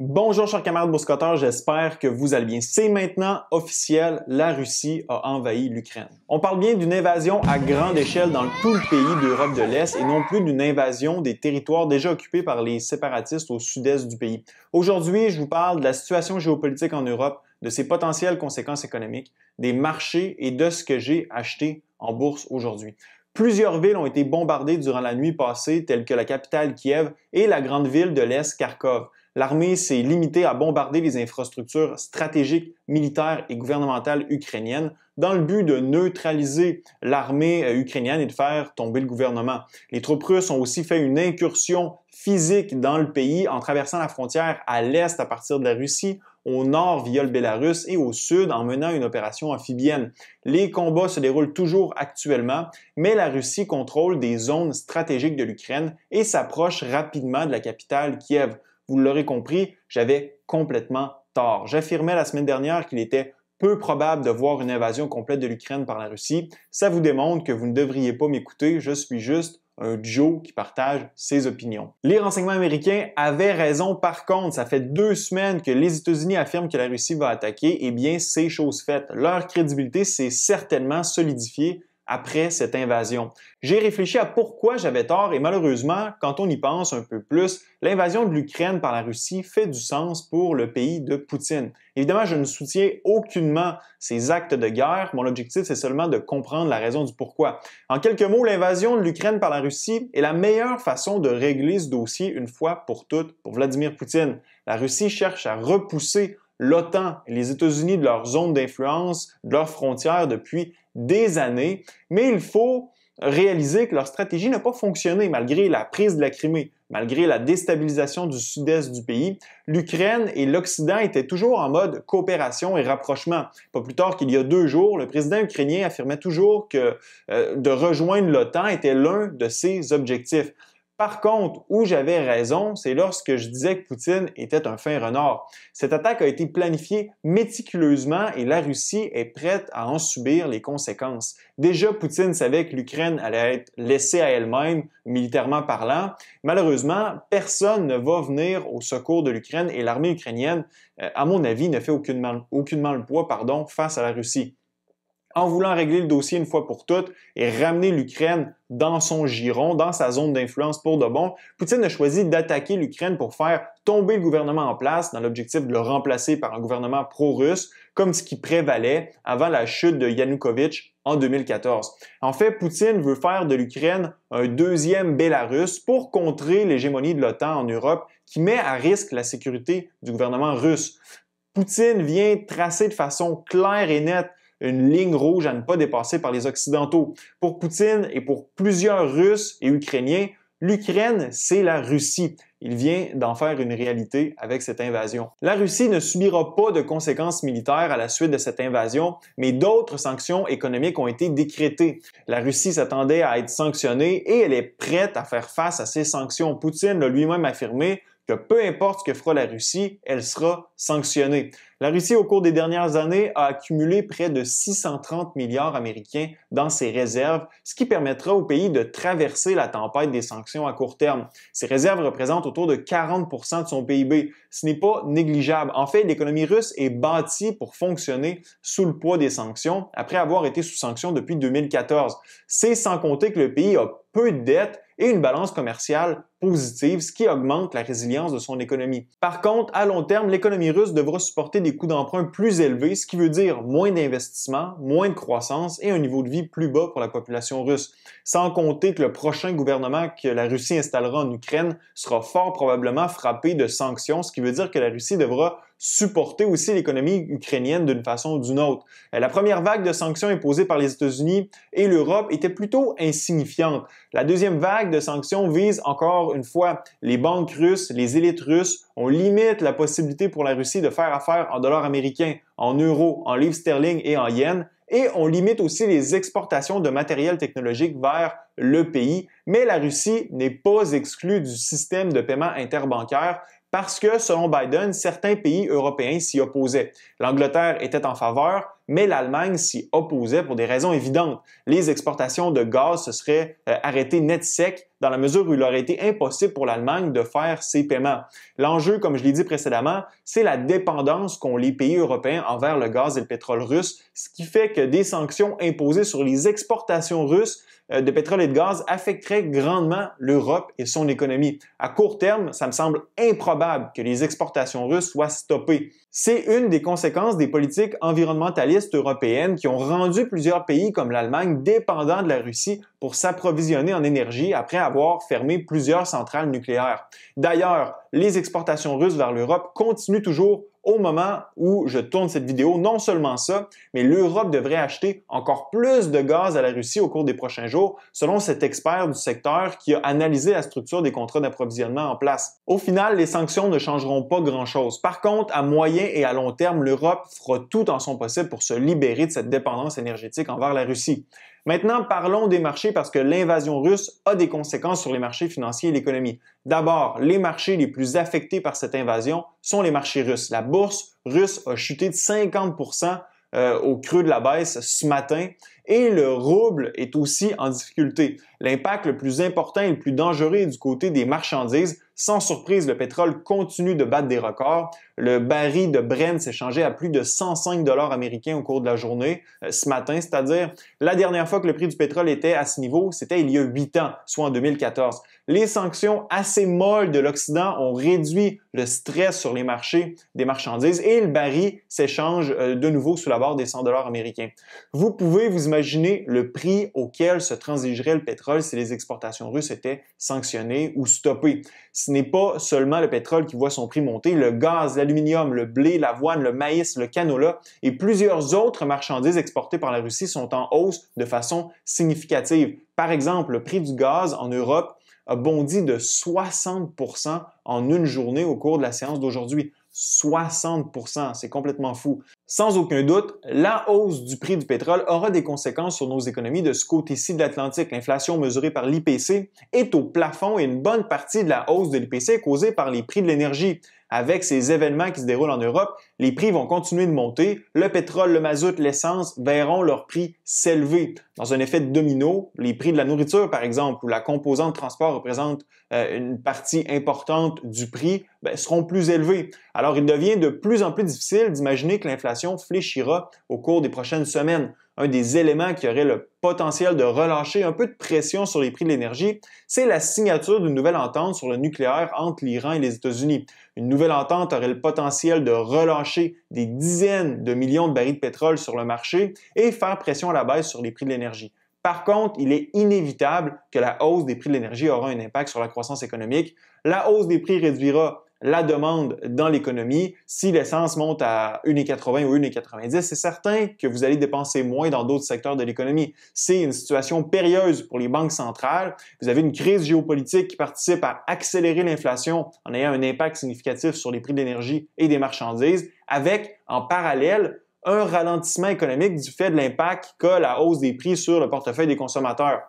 Bonjour chers camarades boursicotteurs, j'espère que vous allez bien. C'est maintenant officiel, la Russie a envahi l'Ukraine. On parle bien d'une invasion à grande échelle dans tout le pays d'Europe de l'Est et non plus d'une invasion des territoires déjà occupés par les séparatistes au sud-est du pays. Aujourd'hui, je vous parle de la situation géopolitique en Europe, de ses potentielles conséquences économiques, des marchés et de ce que j'ai acheté en bourse aujourd'hui. Plusieurs villes ont été bombardées durant la nuit passée, telles que la capitale Kiev et la grande ville de l'Est Kharkov. L'armée s'est limitée à bombarder les infrastructures stratégiques, militaires et gouvernementales ukrainiennes dans le but de neutraliser l'armée ukrainienne et de faire tomber le gouvernement. Les troupes russes ont aussi fait une incursion physique dans le pays en traversant la frontière à l'est à partir de la Russie, au nord via le Bélarus et au sud en menant une opération amphibienne. Les combats se déroulent toujours actuellement, mais la Russie contrôle des zones stratégiques de l'Ukraine et s'approche rapidement de la capitale Kiev. Vous l'aurez compris, j'avais complètement tort. J'affirmais la semaine dernière qu'il était peu probable de voir une invasion complète de l'Ukraine par la Russie. Ça vous démontre que vous ne devriez pas m'écouter, je suis juste un Joe qui partage ses opinions. Les renseignements américains avaient raison par contre, ça fait 2 semaines que les États-Unis affirment que la Russie va attaquer, eh bien c'est chose faite. Leur crédibilité s'est certainement solidifiée après cette invasion. J'ai réfléchi à pourquoi j'avais tort et malheureusement, quand on y pense un peu plus, l'invasion de l'Ukraine par la Russie fait du sens pour le pays de Poutine. Évidemment, je ne soutiens aucunement ces actes de guerre. Mon objectif, c'est seulement de comprendre la raison du pourquoi. En quelques mots, l'invasion de l'Ukraine par la Russie est la meilleure façon de régler ce dossier une fois pour toutes pour Vladimir Poutine. La Russie cherche à repousser l'OTAN et les États-Unis de leur zone d'influence, de leurs frontières depuis des années, mais il faut réaliser que leur stratégie n'a pas fonctionné malgré la prise de la Crimée, malgré la déstabilisation du sud-est du pays. L'Ukraine et l'Occident étaient toujours en mode coopération et rapprochement. Pas plus tard qu'il y a 2 jours, le président ukrainien affirmait toujours que de rejoindre l'OTAN était l'un de ses objectifs. Par contre, où j'avais raison, c'est lorsque je disais que Poutine était un fin renard. Cette attaque a été planifiée méticuleusement et la Russie est prête à en subir les conséquences. Déjà, Poutine savait que l'Ukraine allait être laissée à elle-même, militairement parlant. Malheureusement, personne ne va venir au secours de l'Ukraine et l'armée ukrainienne, à mon avis, ne fait aucunement le poids face à la Russie. En voulant régler le dossier une fois pour toutes et ramener l'Ukraine dans son giron, dans sa zone d'influence pour de bon, Poutine a choisi d'attaquer l'Ukraine pour faire tomber le gouvernement en place dans l'objectif de le remplacer par un gouvernement pro-russe, comme ce qui prévalait avant la chute de Yanukovych en 2014. En fait, Poutine veut faire de l'Ukraine un deuxième Bélarus pour contrer l'hégémonie de l'OTAN en Europe qui met à risque la sécurité du gouvernement russe. Poutine vient tracer de façon claire et nette une ligne rouge à ne pas dépasser par les Occidentaux. Pour Poutine et pour plusieurs Russes et Ukrainiens, l'Ukraine, c'est la Russie. Il vient d'en faire une réalité avec cette invasion. La Russie ne subira pas de conséquences militaires à la suite de cette invasion, mais d'autres sanctions économiques ont été décrétées. La Russie s'attendait à être sanctionnée et elle est prête à faire face à ces sanctions. Poutine l'a lui-même affirmé que peu importe ce que fera la Russie, elle sera sanctionnée. La Russie, au cours des dernières années, a accumulé près de 630 milliards américains dans ses réserves, ce qui permettra au pays de traverser la tempête des sanctions à court terme. Ces réserves représentent autour de 40% de son PIB. Ce n'est pas négligeable. En fait, l'économie russe est bâtie pour fonctionner sous le poids des sanctions, après avoir été sous sanctions depuis 2014. C'est sans compter que le pays a peu de dettes et une balance commerciale positive, ce qui augmente la résilience de son économie. Par contre, à long terme, l'économie russe devra supporter des coûts d'emprunt plus élevés, ce qui veut dire moins d'investissement, moins de croissance et un niveau de vie plus bas pour la population russe. Sans compter que le prochain gouvernement que la Russie installera en Ukraine sera fort probablement frappé de sanctions, ce qui veut dire que la Russie devra supporter aussi l'économie ukrainienne d'une façon ou d'une autre. La première vague de sanctions imposées par les États-Unis et l'Europe était plutôt insignifiante. La deuxième vague de sanctions vise encore une fois les banques russes, les élites russes. On limite la possibilité pour la Russie de faire affaire en dollars américains, en euros, en livres sterling et en yens. Et on limite aussi les exportations de matériel technologique vers le pays. Mais la Russie n'est pas exclue du système de paiement interbancaire parce que, selon Biden, certains pays européens s'y opposaient. L'Angleterre était en faveur, mais l'Allemagne s'y opposait pour des raisons évidentes. Les exportations de gaz se seraient arrêtées net sec dans la mesure où il aurait été impossible pour l'Allemagne de faire ses paiements. L'enjeu, comme je l'ai dit précédemment, c'est la dépendance qu'ont les pays européens envers le gaz et le pétrole russe, ce qui fait que des sanctions imposées sur les exportations russes de pétrole et de gaz affecterait grandement l'Europe et son économie. À court terme, ça me semble improbable que les exportations russes soient stoppées. C'est une des conséquences des politiques environnementalistes européennes qui ont rendu plusieurs pays comme l'Allemagne dépendants de la Russie pour s'approvisionner en énergie après avoir fermé plusieurs centrales nucléaires. D'ailleurs, les exportations russes vers l'Europe continuent toujours au moment où je tourne cette vidéo. Non seulement ça, mais l'Europe devrait acheter encore plus de gaz à la Russie au cours des prochains jours, selon cet expert du secteur qui a analysé la structure des contrats d'approvisionnement en place. Au final, les sanctions ne changeront pas grand-chose. Par contre, à moyen et à long terme, l'Europe fera tout en son possible pour se libérer de cette dépendance énergétique envers la Russie. Maintenant, parlons des marchés parce que l'invasion russe a des conséquences sur les marchés financiers et l'économie. D'abord, les marchés les plus affectés par cette invasion sont les marchés russes. La bourse russe a chuté de 50% au creux de la baisse ce matin et le rouble est aussi en difficulté. L'impact le plus important et le plus dangereux est du côté des marchandises. Sans surprise, le pétrole continue de battre des records. Le baril de Brent s'est changé à plus de 105 $ américains au cours de la journée ce matin, c'est-à-dire la dernière fois que le prix du pétrole était à ce niveau, c'était il y a 8 ans, soit en 2014. Les sanctions assez molles de l'Occident ont réduit le stress sur les marchés des marchandises et le baril s'échange de nouveau sous la barre des 100 $ américains. Vous pouvez vous imaginer le prix auquel se transigerait le pétrole si les exportations russes étaient sanctionnées ou stoppées. Ce n'est pas seulement le pétrole qui voit son prix monter, le gaz, l'aluminium, le blé, l'avoine, le maïs, le canola et plusieurs autres marchandises exportées par la Russie sont en hausse de façon significative. Par exemple, le prix du gaz en Europe a bondi de 60% en une journée au cours de la séance d'aujourd'hui. 60%, c'est complètement fou. Sans aucun doute, la hausse du prix du pétrole aura des conséquences sur nos économies de ce côté-ci de l'Atlantique. L'inflation mesurée par l'IPC est au plafond et une bonne partie de la hausse de l'IPC est causée par les prix de l'énergie. Avec ces événements qui se déroulent en Europe, les prix vont continuer de monter. Le pétrole, le mazout, l'essence verront leurs prix s'élever. Dans un effet de domino, les prix de la nourriture, par exemple, où la composante transport représente une partie importante du prix, seront plus élevés. Alors, il devient de plus en plus difficile d'imaginer que l'inflation fléchira au cours des prochaines semaines. Un des éléments qui aurait le potentiel de relâcher un peu de pression sur les prix de l'énergie, c'est la signature d'une nouvelle entente sur le nucléaire entre l'Iran et les États-Unis. Une nouvelle entente aurait le potentiel de relâcher des dizaines de millions de barils de pétrole sur le marché et faire pression à la baisse sur les prix de l'énergie. Par contre, il est inévitable que la hausse des prix de l'énergie aura un impact sur la croissance économique. La hausse des prix réduira la demande dans l'économie. Si l'essence monte à 1,80 ou 1,90, c'est certain que vous allez dépenser moins dans d'autres secteurs de l'économie. C'est une situation périlleuse pour les banques centrales. Vous avez une crise géopolitique qui participe à accélérer l'inflation en ayant un impact significatif sur les prix de l'énergie et des marchandises, avec, en parallèle, un ralentissement économique du fait de l'impact qu'a la hausse des prix sur le portefeuille des consommateurs.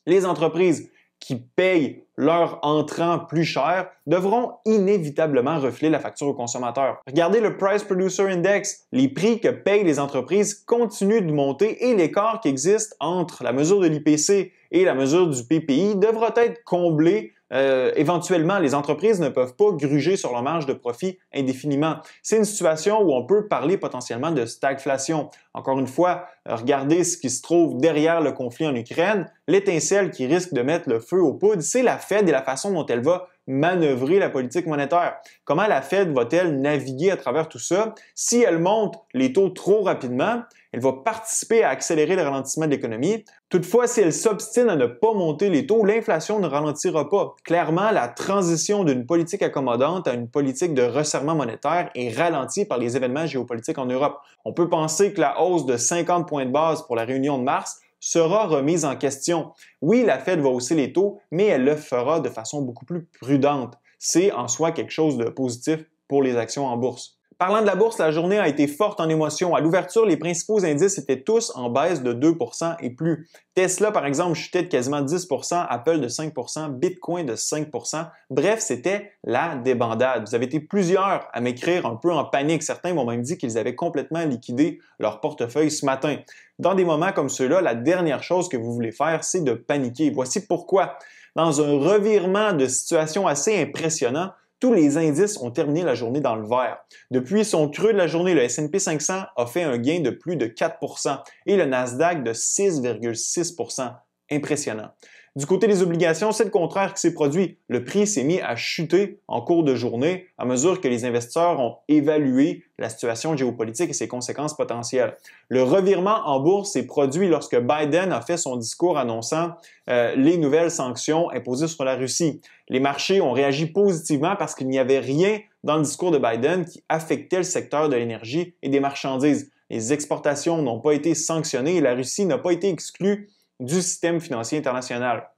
Les entreprises qui payent leur entrant plus cher devront inévitablement refléter la facture aux consommateurs. Regardez le Price Producer Index. Les prix que payent les entreprises continuent de monter et l'écart qui existe entre la mesure de l'IPC et la mesure du PPI devra être comblé. Éventuellement, les entreprises ne peuvent pas gruger sur leur marge de profit indéfiniment. C'est une situation où on peut parler potentiellement de stagflation. Encore une fois, regardez ce qui se trouve derrière le conflit en Ukraine. L'étincelle qui risque de mettre le feu aux poudres, c'est la Fed et la façon dont elle va manœuvrer la politique monétaire. Comment la Fed va-t-elle naviguer à travers tout ça? Si elle monte les taux trop rapidement, elle va participer à accélérer le ralentissement de l'économie. Toutefois, si elle s'obstine à ne pas monter les taux, l'inflation ne ralentira pas. Clairement, la transition d'une politique accommodante à une politique de resserrement monétaire est ralentie par les événements géopolitiques en Europe. On peut penser que la hausse de 50 points de base pour la réunion de mars sera remise en question. Oui, la Fed va hausser les taux, mais elle le fera de façon beaucoup plus prudente. C'est en soi quelque chose de positif pour les actions en bourse. Parlant de la bourse, la journée a été forte en émotion. À l'ouverture, les principaux indices étaient tous en baisse de 2% et plus. Tesla, par exemple, chutait de quasiment 10%, Apple de 5%, Bitcoin de 5%. Bref, c'était la débandade. Vous avez été plusieurs à m'écrire un peu en panique. Certains m'ont même dit qu'ils avaient complètement liquidé leur portefeuille ce matin. Dans des moments comme ceux-là, la dernière chose que vous voulez faire, c'est de paniquer. Voici pourquoi. Dans un revirement de situation assez impressionnant, tous les indices ont terminé la journée dans le vert. Depuis son creux de la journée, le S&P 500 a fait un gain de plus de 4% et le Nasdaq de 6,6%. Impressionnant. Du côté des obligations, c'est le contraire qui s'est produit. Le prix s'est mis à chuter en cours de journée à mesure que les investisseurs ont évalué la situation géopolitique et ses conséquences potentielles. Le revirement en bourse s'est produit lorsque Biden a fait son discours annonçant les nouvelles sanctions imposées sur la Russie. Les marchés ont réagi positivement parce qu'il n'y avait rien dans le discours de Biden qui affectait le secteur de l'énergie et des marchandises. Les exportations n'ont pas été sanctionnées et la Russie n'a pas été exclue du système financier international.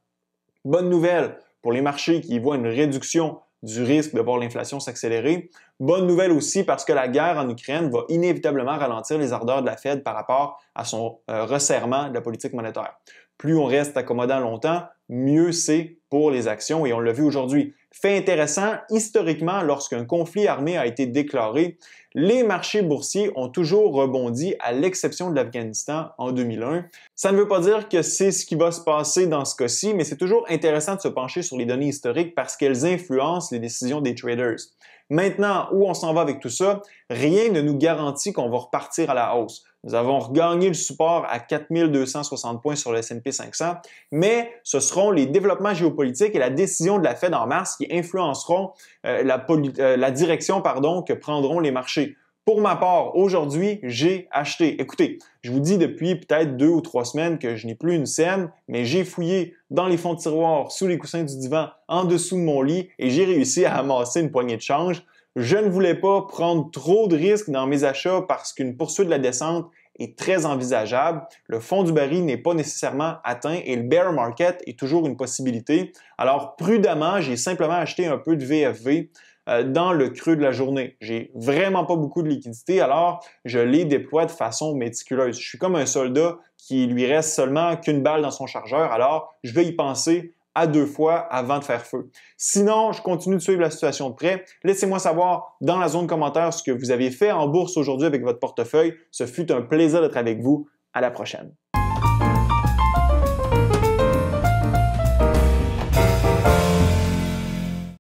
Bonne nouvelle pour les marchés qui y voient une réduction du risque de voir l'inflation s'accélérer. Bonne nouvelle aussi parce que la guerre en Ukraine va inévitablement ralentir les ardeurs de la Fed par rapport à son resserrement de la politique monétaire. Plus on reste accommodant longtemps, mieux c'est pour les actions et on l'a vu aujourd'hui. Fait intéressant, historiquement, lorsqu'un conflit armé a été déclaré, les marchés boursiers ont toujours rebondi à l'exception de l'Afghanistan en 2001. Ça ne veut pas dire que c'est ce qui va se passer dans ce cas-ci, mais c'est toujours intéressant de se pencher sur les données historiques parce qu'elles influencent les décisions des traders. Maintenant, où on s'en va avec tout ça, rien ne nous garantit qu'on va repartir à la hausse. Nous avons regagné le support à 4260 points sur le S&P 500, mais ce seront les développements géopolitiques et la décision de la Fed en mars qui influenceront la direction que prendront les marchés. Pour ma part, aujourd'hui, j'ai acheté. Écoutez, je vous dis depuis peut-être 2 ou 3 semaines que je n'ai plus une scène, mais j'ai fouillé dans les fonds de tiroir, sous les coussins du divan, en dessous de mon lit et j'ai réussi à amasser une poignée de change. Je ne voulais pas prendre trop de risques dans mes achats parce qu'une poursuite de la descente est très envisageable. Le fond du baril n'est pas nécessairement atteint et le bear market est toujours une possibilité. Alors prudemment, j'ai simplement acheté un peu de VFV dans le creux de la journée. J'ai vraiment pas beaucoup de liquidité, alors je les déploie de façon méticuleuse. Je suis comme un soldat qui lui reste seulement qu'une balle dans son chargeur, alors je vais y penser à 2 fois avant de faire feu. Sinon, je continue de suivre la situation de près. Laissez-moi savoir dans la zone commentaire ce que vous avez fait en bourse aujourd'hui avec votre portefeuille. Ce fut un plaisir d'être avec vous. À la prochaine.